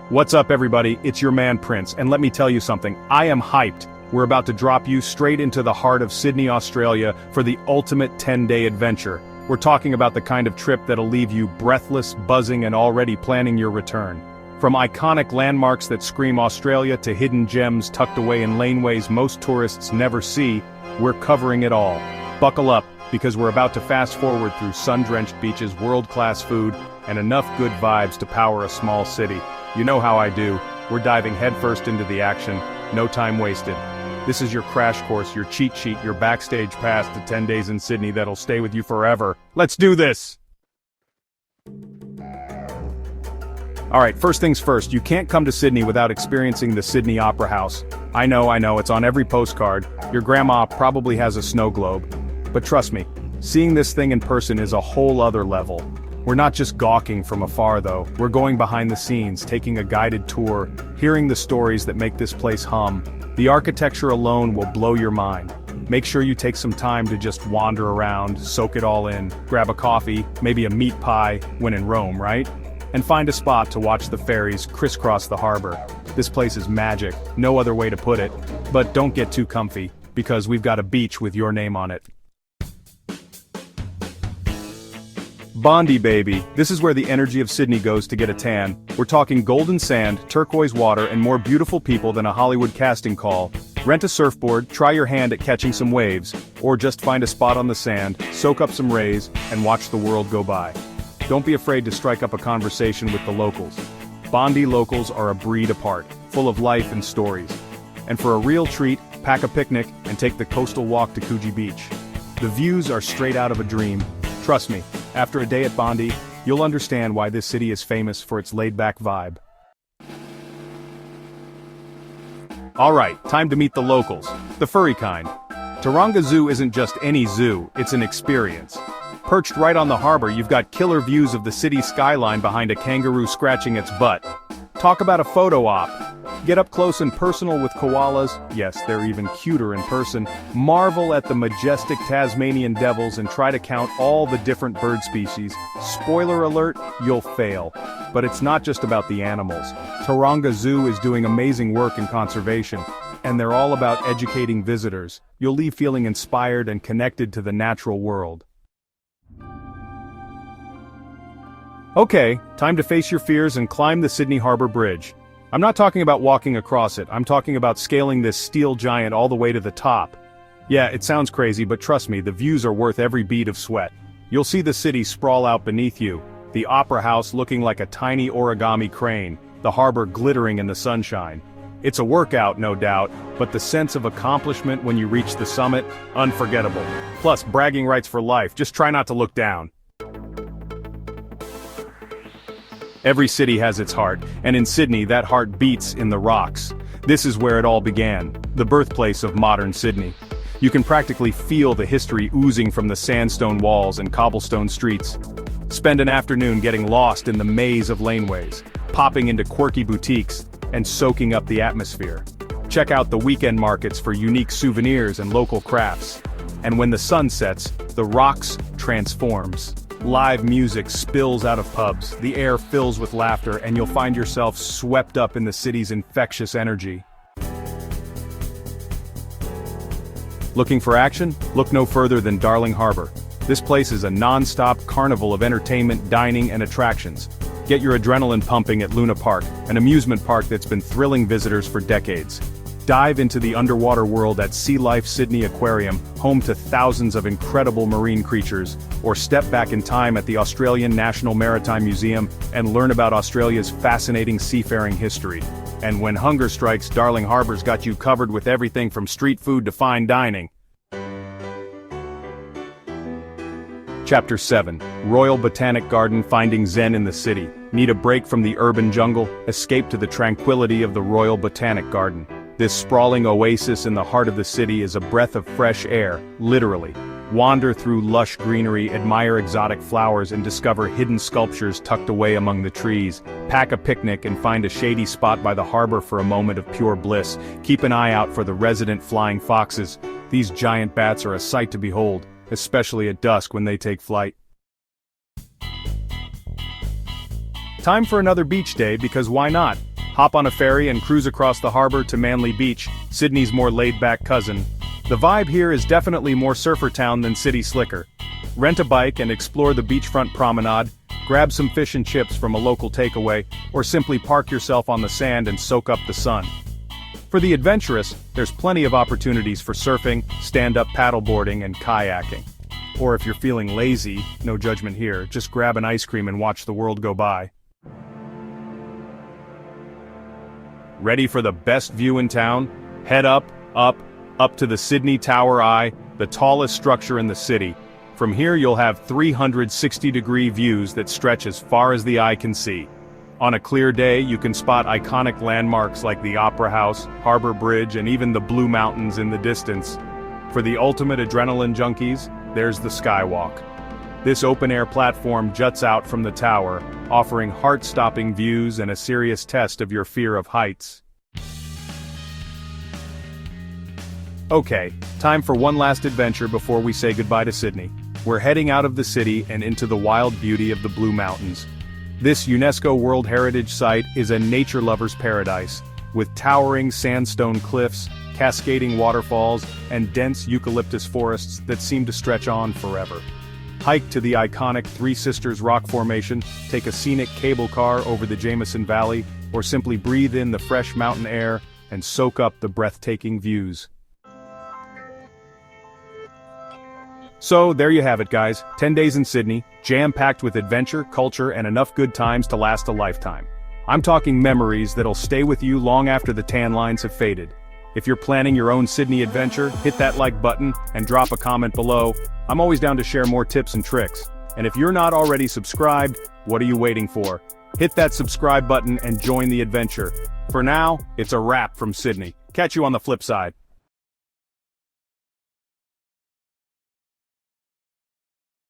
What's up everybody, it's your man Prince, and let me tell you something, I am hyped. We're about to drop you straight into the heart of Sydney, Australia for the ultimate 10-day adventure. We're talking about the kind of trip that'll leave you breathless, buzzing, and already planning your return. From iconic landmarks that scream Australia to hidden gems tucked away in laneways most tourists never see, we're covering it all. Buckle up, because we're about to fast forward through sun-drenched beaches, world-class food, and enough good vibes to power a small city. You know how I do. We're diving headfirst into the action, no time wasted. This is your crash course, your cheat sheet, your backstage pass to 10 days in Sydney that'll stay with you forever. Let's do this! Alright, first things first, you can't come to Sydney without experiencing the Sydney Opera House. I know, it's on every postcard. Your grandma probably has a snow globe. But trust me, seeing this thing in person is a whole other level. We're not just gawking from afar though, we're going behind the scenes, taking a guided tour, hearing the stories that make this place hum. The architecture alone will blow your mind. Make sure you take some time to just wander around, soak it all in, grab a coffee, maybe a meat pie, when in Rome, right? And find a spot to watch the ferries crisscross the harbor. This place is magic, no other way to put it. But don't get too comfy, because we've got a beach with your name on it. Bondi baby, this is where the energy of Sydney goes to get a tan. We're talking golden sand, turquoise water, and more beautiful people than a Hollywood casting call. Rent a surfboard, try your hand at catching some waves, or just find a spot on the sand, soak up some rays, and watch the world go by. Don't be afraid to strike up a conversation with the locals. Bondi locals are a breed apart, full of life and stories. And for a real treat, pack a picnic and take the coastal walk to Coogee Beach. The views are straight out of a dream. Trust me, after a day at Bondi, you'll understand why this city is famous for its laid-back vibe. Alright, time to meet the locals, the furry kind. Taronga Zoo isn't just any zoo, it's an experience. Perched right on the harbor, you've got killer views of the city skyline behind a kangaroo scratching its butt. Talk about a photo op. Get up close and personal with koalas, yes, they're even cuter in person, marvel at the majestic Tasmanian devils and try to count all the different bird species. Spoiler alert, you'll fail. But it's not just about the animals. Taronga Zoo is doing amazing work in conservation, and they're all about educating visitors. You'll leave feeling inspired and connected to the natural world. Okay, time to face your fears and climb the Sydney Harbour Bridge. I'm not talking about walking across it, I'm talking about scaling this steel giant all the way to the top. Yeah, it sounds crazy, but trust me, the views are worth every bead of sweat. You'll see the city sprawl out beneath you, the Opera House looking like a tiny origami crane, the harbor glittering in the sunshine. It's a workout, no doubt, but the sense of accomplishment when you reach the summit, unforgettable. Plus, bragging rights for life, just try not to look down. Every city has its heart, and in Sydney that heart beats in the rocks. This is where it all began, the birthplace of modern Sydney. You can practically feel the history oozing from the sandstone walls and cobblestone streets. Spend an afternoon getting lost in the maze of laneways, popping into quirky boutiques, and soaking up the atmosphere. Check out the weekend markets for unique souvenirs and local crafts. And when the sun sets, the rocks transforms. Live music spills out of pubs, the air fills with laughter, and you'll find yourself swept up in the city's infectious energy. Looking for action? Look no further than Darling Harbour. This place is a non-stop carnival of entertainment, dining, and attractions. Get your adrenaline pumping at Luna Park, an amusement park that's been thrilling visitors for decades. Dive into the underwater world at Sea Life Sydney Aquarium, home to thousands of incredible marine creatures, or step back in time at the Australian National Maritime Museum and learn about Australia's fascinating seafaring history. And when hunger strikes, Darling Harbour's got you covered with everything from street food to fine dining. Chapter 7. Royal Botanic Garden, finding Zen in the city. Need a break from the urban jungle? Escape to the tranquility of the Royal Botanic Garden. This sprawling oasis in the heart of the city is a breath of fresh air, literally. Wander through lush greenery, admire exotic flowers, and discover hidden sculptures tucked away among the trees. Pack a picnic and find a shady spot by the harbor for a moment of pure bliss. Keep an eye out for the resident flying foxes. These giant bats are a sight to behold, especially at dusk when they take flight. Time for another beach day, because why not? Hop on a ferry and cruise across the Harbour to Manly Beach, Sydney's more laid-back cousin. The vibe here is definitely more surfer town than city slicker. Rent a bike and explore the beachfront promenade, grab some fish and chips from a local takeaway, or simply park yourself on the sand and soak up the sun. For the adventurous, there's plenty of opportunities for surfing, stand-up paddleboarding, and kayaking. Or if you're feeling lazy, no judgment here, just grab an ice cream and watch the world go by. Ready for the best view in town? Head up to the Sydney Tower Eye, the tallest structure in the city. From here you'll have 360-degree views that stretch as far as the eye can see. On a clear day, you can spot iconic landmarks like the Opera House, Harbour Bridge, and even the Blue Mountains in the distance. For the ultimate adrenaline junkies, there's the Skywalk. This open-air platform juts out from the tower, offering heart-stopping views and a serious test of your fear of heights. Okay, time for one last adventure before we say goodbye to Sydney. We're heading out of the city and into the wild beauty of the Blue Mountains. This UNESCO World Heritage Site is a nature lover's paradise, with towering sandstone cliffs, cascading waterfalls, and dense eucalyptus forests that seem to stretch on forever. Hike to the iconic Three Sisters rock formation, take a scenic cable car over the Jameson Valley, or simply breathe in the fresh mountain air and soak up the breathtaking views. So, there you have it guys, 10 days in Sydney, jam-packed with adventure, culture, and enough good times to last a lifetime. I'm talking memories that'll stay with you long after the tan lines have faded. If you're planning your own Sydney adventure, hit that like button and drop a comment below. I'm always down to share more tips and tricks. And if you're not already subscribed, what are you waiting for? Hit that subscribe button and join the adventure. For now, it's a wrap from Sydney. Catch you on the flip side.